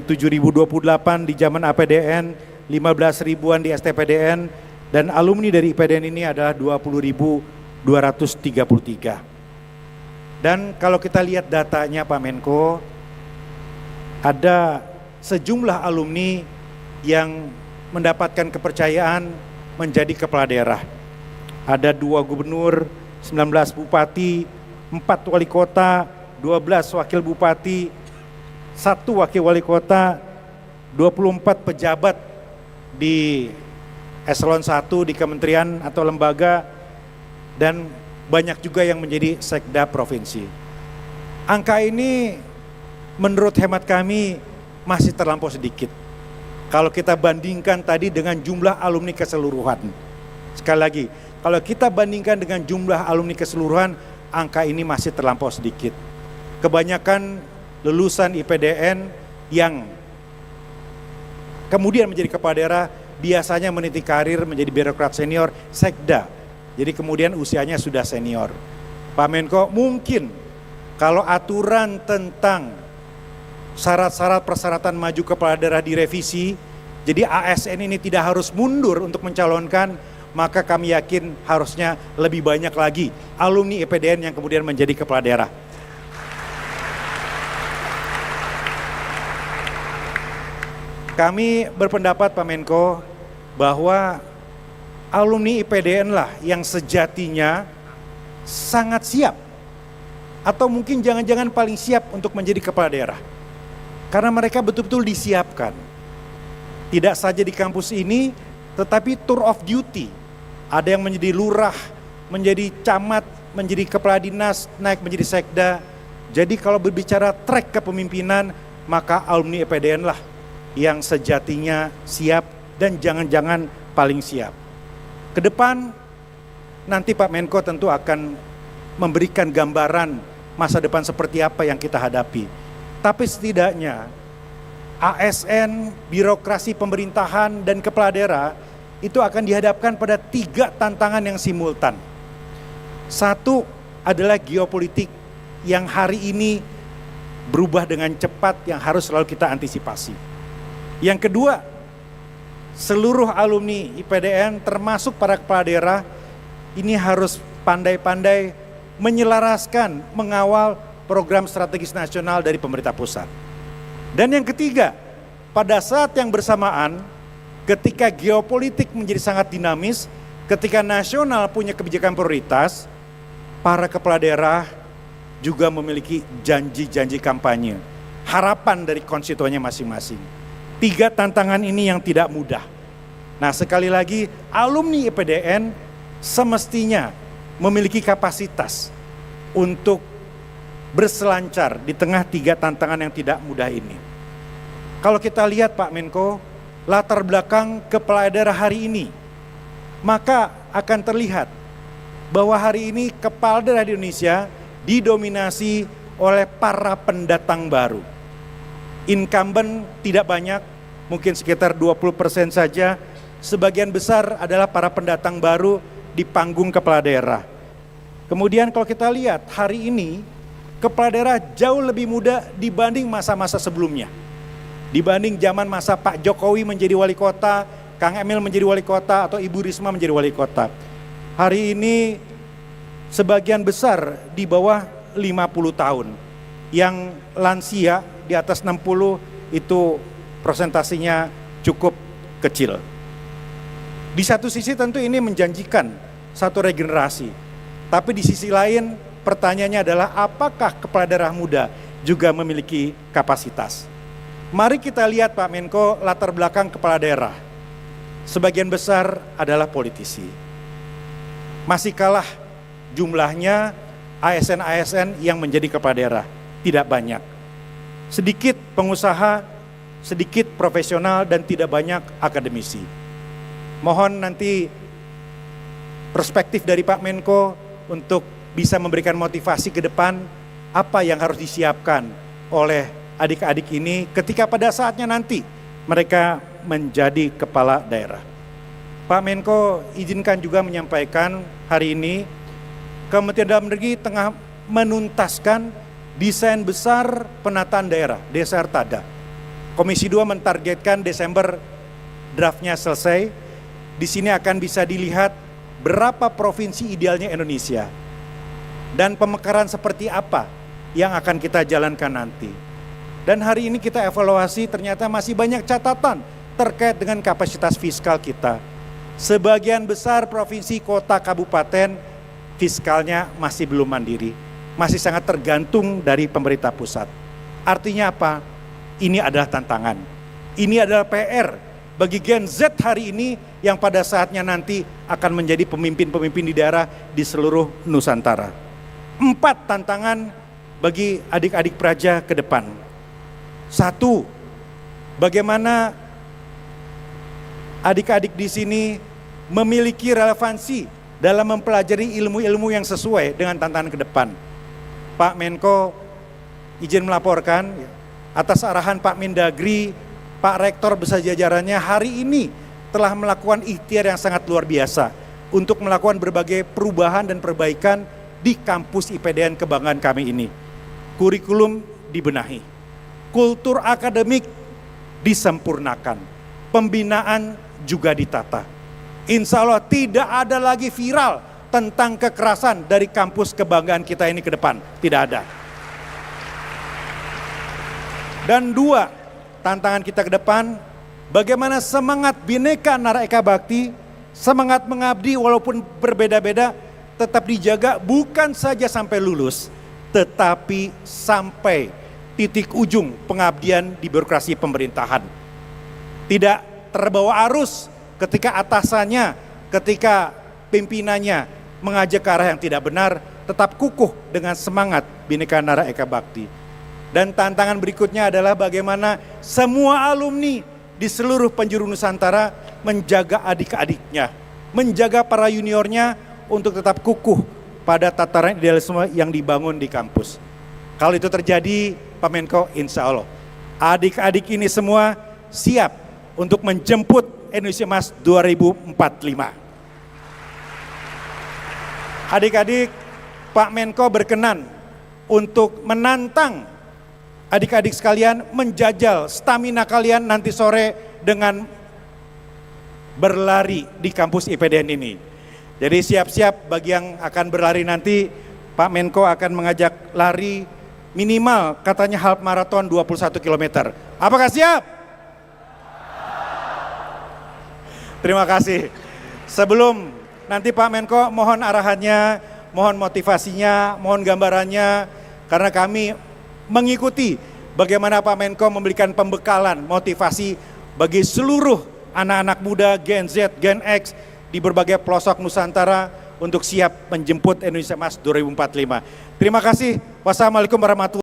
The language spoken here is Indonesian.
7.028 di zaman APDN, 15 ribuan di STPDN, dan alumni dari IPDN ini adalah 20.233. Dan kalau kita lihat datanya Pak Menko, ada sejumlah alumni yang mendapatkan kepercayaan menjadi kepala daerah. Ada 2 gubernur, 19 bupati, 4 wali kota, 12 wakil bupati, 1 wakil wali kota, 24 pejabat di eselon 1 di kementerian atau lembaga, dan banyak juga yang menjadi sekda provinsi. Angka ini menurut hemat kami masih terlampau sedikit kalau kita bandingkan tadi dengan jumlah alumni keseluruhan. Sekali lagi, kalau kita bandingkan dengan jumlah alumni keseluruhan, angka ini masih terlampau sedikit. Kebanyakan lulusan IPDN yang kemudian menjadi kepala daerah biasanya meniti karir menjadi birokrat senior, sekda. Jadi kemudian usianya sudah senior. Pak Menko, mungkin kalau aturan tentang syarat-syarat persyaratan maju kepala daerah direvisi, jadi ASN ini tidak harus mundur untuk mencalonkan, maka kami yakin harusnya lebih banyak lagi alumni IPDN yang kemudian menjadi kepala daerah. Kami berpendapat Pak Menko bahwa alumni IPDN lah yang sejatinya sangat siap, atau mungkin jangan-jangan paling siap untuk menjadi kepala daerah. Karena mereka betul-betul disiapkan. Tidak saja di kampus ini, tetapi tour of duty. Ada yang menjadi lurah, menjadi camat, menjadi kepala dinas, naik menjadi sekda. Jadi kalau berbicara track kepemimpinan, maka alumni IPDN lah yang sejatinya siap dan jangan-jangan paling siap. Ke depan nanti Pak Menko tentu akan memberikan gambaran masa depan seperti apa yang kita hadapi. Tapi setidaknya ASN, birokrasi pemerintahan dan kepala daerah itu akan dihadapkan pada 3 tantangan yang simultan. 1 adalah geopolitik yang hari ini berubah dengan cepat yang harus selalu kita antisipasi. Yang kedua, seluruh alumni IPDN termasuk para kepala daerah ini harus pandai-pandai menyelaraskan, mengawal program strategis nasional dari pemerintah pusat. Dan yang ketiga, pada saat yang bersamaan ketika geopolitik menjadi sangat dinamis, ketika nasional punya kebijakan prioritas, para kepala daerah juga memiliki janji-janji kampanye, harapan dari konstituennya masing-masing. 3 tantangan ini yang tidak mudah. Nah, sekali lagi alumni IPDN semestinya memiliki kapasitas untuk berselancar di tengah 3 tantangan yang tidak mudah ini. Kalau kita lihat Pak Menko, latar belakang kepala daerah hari ini, maka akan terlihat bahwa hari ini kepala daerah di Indonesia didominasi oleh para pendatang baru. Incumbent tidak banyak, mungkin sekitar 20% saja. Sebagian besar adalah para pendatang baru di panggung kepala daerah. Kemudian kalau kita lihat hari ini, kepala daerah jauh lebih muda dibanding masa-masa sebelumnya. Dibanding zaman masa Pak Jokowi menjadi wali kota, Kang Emil menjadi wali kota, atau Ibu Risma menjadi wali kota. Hari ini sebagian besar di bawah 50 tahun. Yang lansia di atas 60 itu presentasinya cukup kecil. Di satu sisi tentu ini menjanjikan satu regenerasi. Tapi di sisi lain pertanyaannya adalah apakah kepala daerah muda juga memiliki kapasitas? Mari kita lihat Pak Menko latar belakang kepala daerah. Sebagian besar adalah politisi. Masih kalah jumlahnya ASN-ASN yang menjadi kepala daerah. Tidak banyak. Sedikit pengusaha, sedikit profesional, dan tidak banyak akademisi. Mohon nanti perspektif dari Pak Menko untuk bisa memberikan motivasi ke depan apa yang harus disiapkan oleh adik-adik ini ketika pada saatnya nanti mereka menjadi kepala daerah. Pak Menko izinkan juga menyampaikan hari ini Kementerian Dalam Negeri tengah menuntaskan desain besar penataan daerah, Desa Artada. Komisi 2 mentargetkan Desember draftnya selesai. Di sini akan bisa dilihat berapa provinsi idealnya Indonesia dan pemekaran seperti apa yang akan kita jalankan nanti. Dan hari ini kita evaluasi, ternyata masih banyak catatan terkait dengan kapasitas fiskal kita. Sebagian besar provinsi, kota, kabupaten fiskalnya masih belum mandiri, masih sangat tergantung dari pemerintah pusat. Artinya apa? Ini adalah tantangan. Ini adalah PR bagi Gen Z hari ini yang pada saatnya nanti akan menjadi pemimpin-pemimpin di daerah di seluruh Nusantara. 4 tantangan bagi adik-adik Praja ke depan. 1, bagaimana adik-adik di sini memiliki relevansi dalam mempelajari ilmu-ilmu yang sesuai dengan tantangan ke depan. Pak Menko izin melaporkan atas arahan Pak Mendagri, Pak Rektor beserta jajarannya hari ini telah melakukan ikhtiar yang sangat luar biasa untuk melakukan berbagai perubahan dan perbaikan di kampus IPDN kebanggaan kami ini. Kurikulum dibenahi, kultur akademik disempurnakan, pembinaan juga ditata. Insya Allah tidak ada lagi viral tentang kekerasan dari kampus kebanggaan kita ini ke depan, tidak ada. Dan 2 tantangan kita ke depan, bagaimana semangat Bhinneka Nara Eka Bhakti, semangat mengabdi walaupun berbeda-beda, tetap dijaga bukan saja sampai lulus, tetapi sampai titik ujung pengabdian di birokrasi pemerintahan. Tidak terbawa arus ketika atasannya, ketika pimpinannya mengajak ke arah yang tidak benar, tetap kukuh dengan semangat Bhinneka Nara Eka Bhakti. Dan tantangan berikutnya adalah bagaimana semua alumni di seluruh penjuru Nusantara menjaga adik-adiknya, menjaga para juniornya untuk tetap kukuh pada tataran idealisme yang dibangun di kampus. Kalau itu terjadi, Pak Menko, insya Allah adik-adik ini semua siap untuk menjemput Indonesia Emas 2045. Adik-adik, Pak Menko berkenan untuk menantang adik-adik sekalian menjajal stamina kalian nanti sore dengan berlari di kampus IPDN ini. Jadi siap-siap bagi yang akan berlari nanti, Pak Menko akan mengajak lari minimal katanya half marathon 21 km. Apakah siap? Terima kasih. Sebelum nanti Pak Menko mohon arahannya, mohon motivasinya, mohon gambarannya, karena kami mengikuti bagaimana Pak Menko memberikan pembekalan motivasi bagi seluruh anak-anak muda Gen Z, Gen X di berbagai pelosok Nusantara untuk siap menjemput Indonesia Emas 2045. Terima kasih. Wassalamualaikum warahmatullahi wabarakatuh.